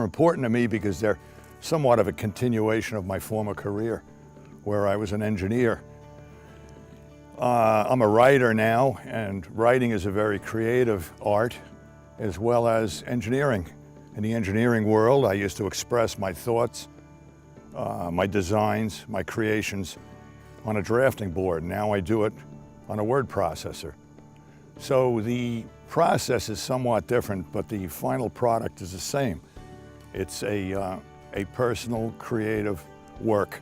important to me because they're somewhat of a continuation of my former career, where I was an engineer. I'm a writer now, and writing is a very creative art, as well as engineering. In the engineering world, I used to express my thoughts, my designs, my creations on a drafting board. Now I do it on a word processor. So the process is somewhat different, but the final product is the same. It's a personal, creative work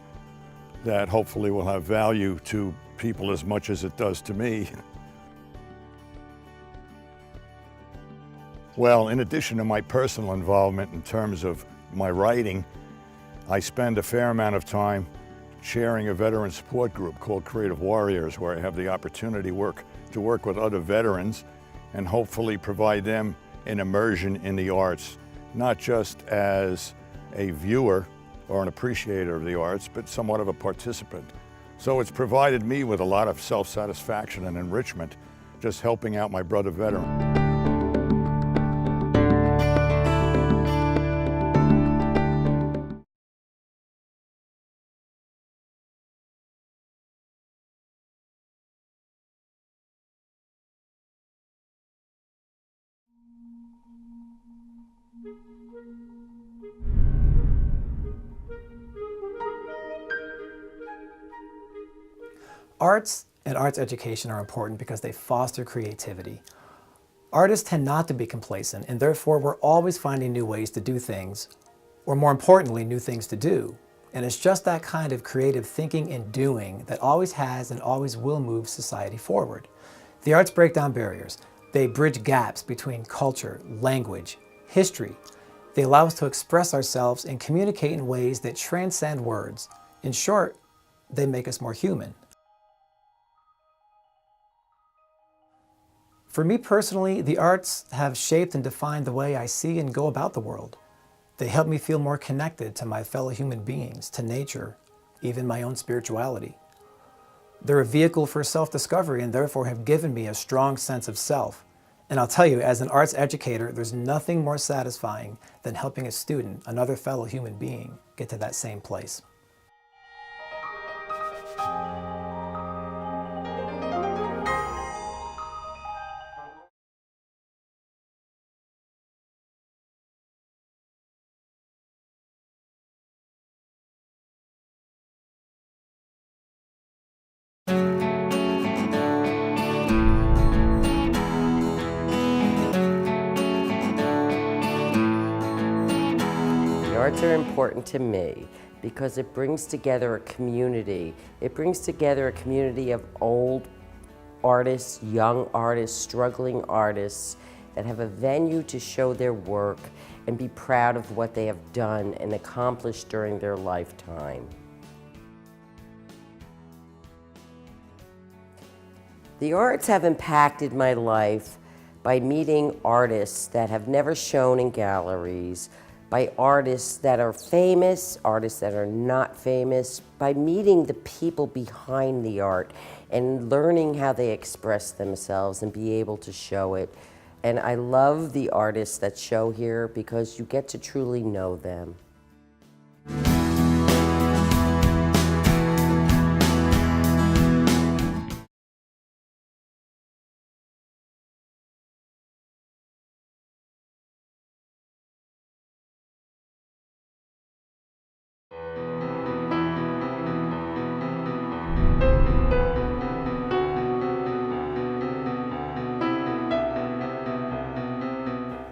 that hopefully will have value to people as much as it does to me. Well, in addition to my personal involvement in terms of my writing, I spend a fair amount of time chairing a veteran support group called Creative Warriors, where I have the opportunity to work with other veterans and hopefully provide them an immersion in the arts, not just as a viewer or an appreciator of the arts, but somewhat of a participant. So it's provided me with a lot of self-satisfaction and enrichment, just helping out my brother veteran. Arts and arts education are important because they foster creativity. Artists tend not to be complacent, and therefore we're always finding new ways to do things, or more importantly, new things to do. And it's just that kind of creative thinking and doing that always has and always will move society forward. The arts break down barriers. They bridge gaps between culture, language, history. They allow us to express ourselves and communicate in ways that transcend words. In short, they make us more human. For me personally, the arts have shaped and defined the way I see and go about the world. They help me feel more connected to my fellow human beings, to nature, even my own spirituality. They're a vehicle for self-discovery and therefore have given me a strong sense of self. And I'll tell you, as an arts educator, there's nothing more satisfying than helping a student, another fellow human being, get to that same place. Arts are important to me because it brings together a community. It brings together a community of old artists, young artists, struggling artists that have a venue to show their work and be proud of what they have done and accomplished during their lifetime. The arts have impacted my life by meeting artists that have never shown in galleries, by artists that are famous, artists that are not famous, by meeting the people behind the art and learning how they express themselves and be able to show it. And I love the artists that show here because you get to truly know them.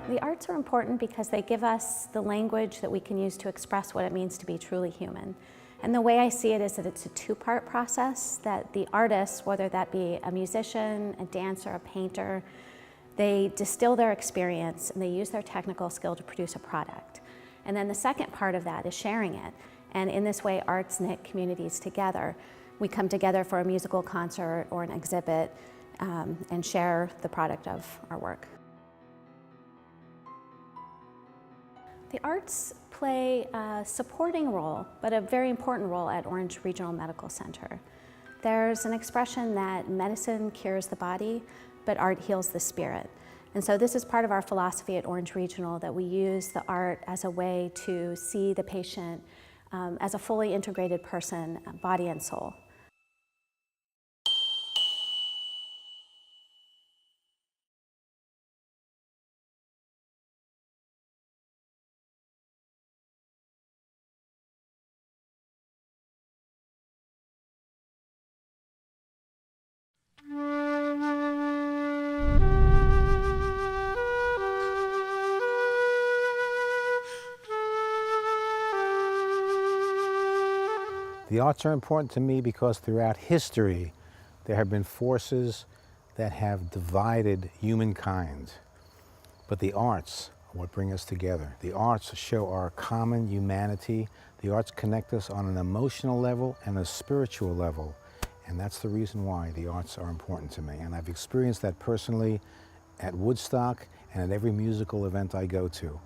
The arts are important because they give us the language that we can use to express what it means to be truly human. And the way I see it is that it's a two-part process, that the artist, whether that be a musician, a dancer, a painter, they distill their experience and they use their technical skill to produce a product. And then the second part of that is sharing it. And in this way, arts knit communities together. We come together for a musical concert or an exhibit and share the product of our work. The arts play a supporting role, but a very important role at Orange Regional Medical Center. There's an expression that medicine cures the body, but art heals the spirit. And so this is part of our philosophy at Orange Regional, that we use the art as a way to see the patient as a fully integrated person, body and soul. The arts are important to me because throughout history there have been forces that have divided humankind. But the arts are what bring us together. The arts show our common humanity. The arts connect us on an emotional level and a spiritual level. And that's the reason why the arts are important to me. And I've experienced that personally at Woodstock and at every musical event I go to.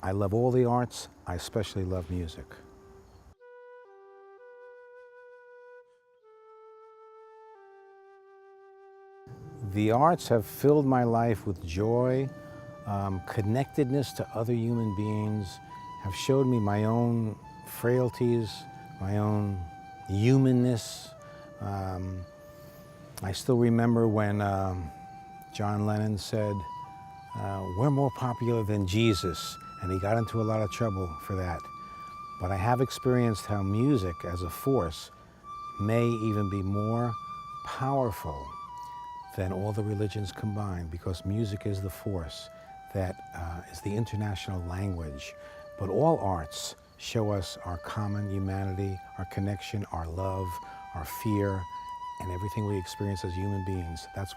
I love all the arts. I especially love music. The arts have filled my life with joy, connectedness to other human beings, have showed me my own frailties, my own humanness. I still remember when John Lennon said, "We're more popular than Jesus," and he got into a lot of trouble for that. But I have experienced how music as a force may even be more powerful than all the religions combined, because music is the force that is the international language. But all arts show us our common humanity, our connection, our love, our fear, and everything we experience as human beings. That's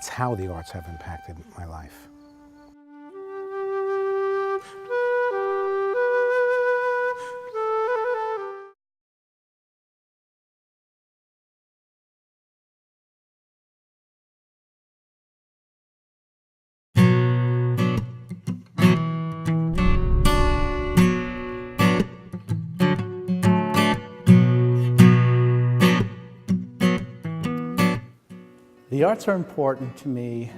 how the arts have impacted my life. The arts are important to me.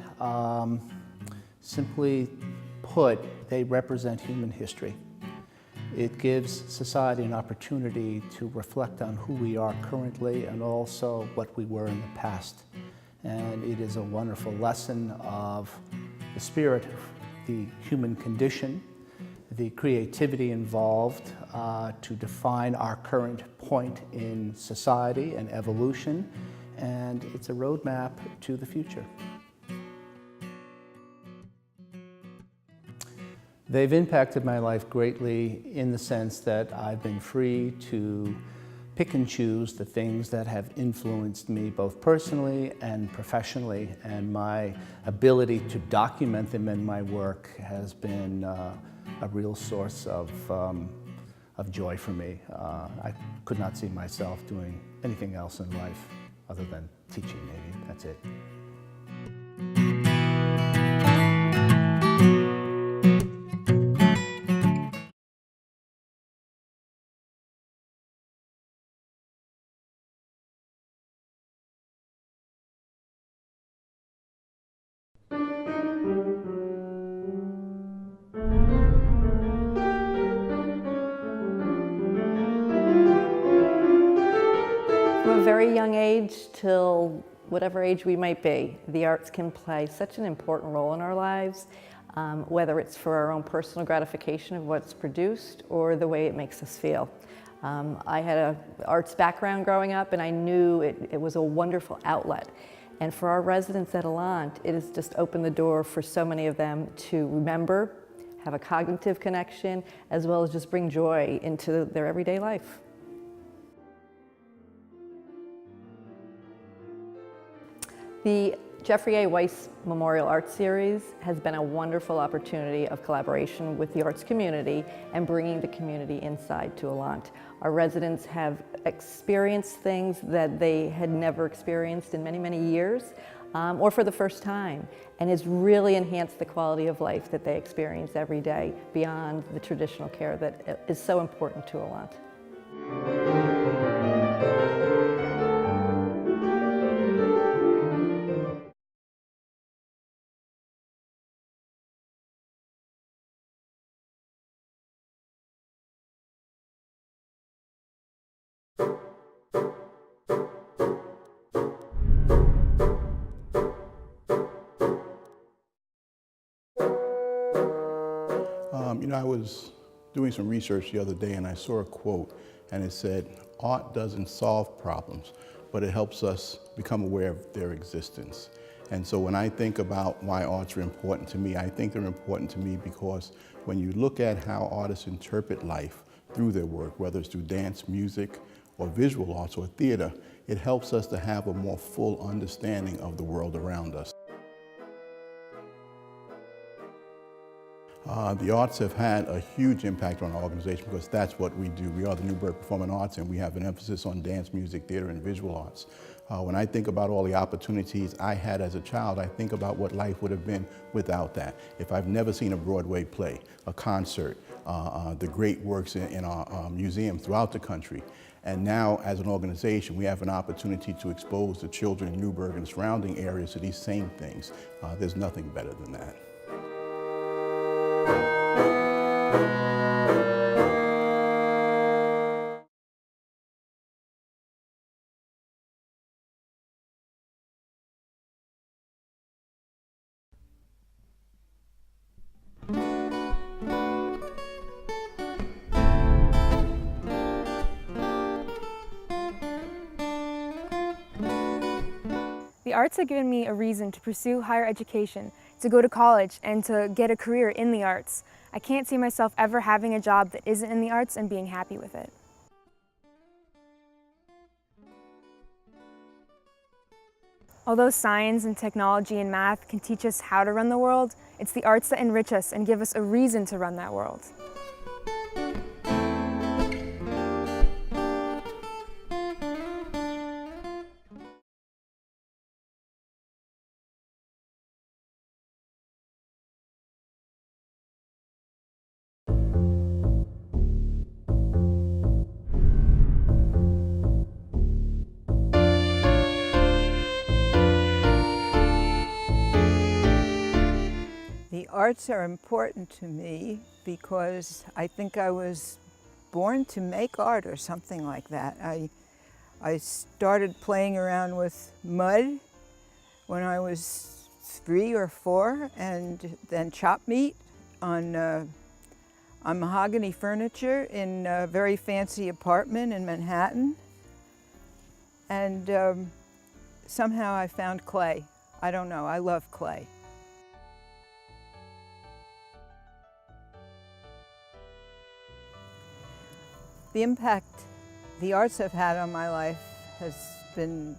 Simply put, they represent human history. It gives society an opportunity to reflect on who we are currently and also what we were in the past. And it is a wonderful lesson of the spirit, the human condition, the creativity involved to define our current point in society and evolution. And it's a roadmap to the future. They've impacted my life greatly in the sense that I've been free to pick and choose the things that have influenced me both personally and professionally, and my ability to document them in my work has been a real source of joy for me. I could not see myself doing anything else in life other than teaching, maybe. That's it. From a very young age till whatever age we might be, the arts can play such an important role in our lives, whether it's for our own personal gratification of what's produced or the way it makes us feel. I had an arts background growing up, and I knew it was a wonderful outlet. And for our residents at Allant, it has just opened the door for so many of them to remember, have a cognitive connection, as well as just bring joy into their everyday life. The Jeffrey A. Weiss Memorial Art Series has been a wonderful opportunity of collaboration with the arts community and bringing the community inside to Allant. Our residents have experienced things that they had never experienced in many, many years, or for the first time, and it's really enhanced the quality of life that they experience every day beyond the traditional care that is so important to Allant. You know, I was doing some research the other day and I saw a quote and it said, art doesn't solve problems, but it helps us become aware of their existence. And so when I think about why arts are important to me, I think they're important to me because when you look at how artists interpret life through their work, whether it's through dance, music, or visual arts or theater, it helps us to have a more full understanding of the world around us. The arts have had a huge impact on our organization because that's what we do. We are the Newburgh Performing Arts and we have an emphasis on dance, music, theater, and visual arts. When I think about all the opportunities I had as a child, I think about what life would have been without that. If I've never seen a Broadway play, a concert, the great works in our museum throughout the country. And now, as an organization, we have an opportunity to expose the children in Newburgh and surrounding areas to these same things. There's nothing better than that. The arts have given me a reason to pursue higher education, to go to college, and to get a career in the arts. I can't see myself ever having a job that isn't in the arts and being happy with it. Although science and technology and math can teach us how to run the world, it's the arts that enrich us and give us a reason to run that world. The arts are important to me because I think I was born to make art or something like that. I started playing around with mud when I was 3 or 4, and then chop meat on mahogany furniture in a very fancy apartment in Manhattan. And somehow I found clay. I don't know, I love clay. The impact the arts have had on my life has been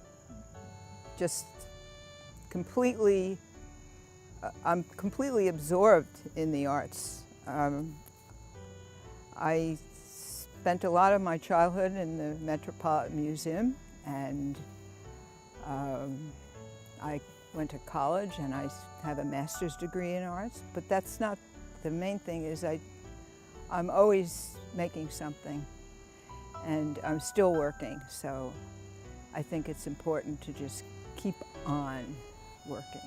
just completely, I'm completely absorbed in the arts. I spent a lot of my childhood in the Metropolitan Museum, and I went to college and I have a master's degree in arts, but that's not the main thing. Is I'm always making something. And I'm still working, so I think it's important to just keep on working.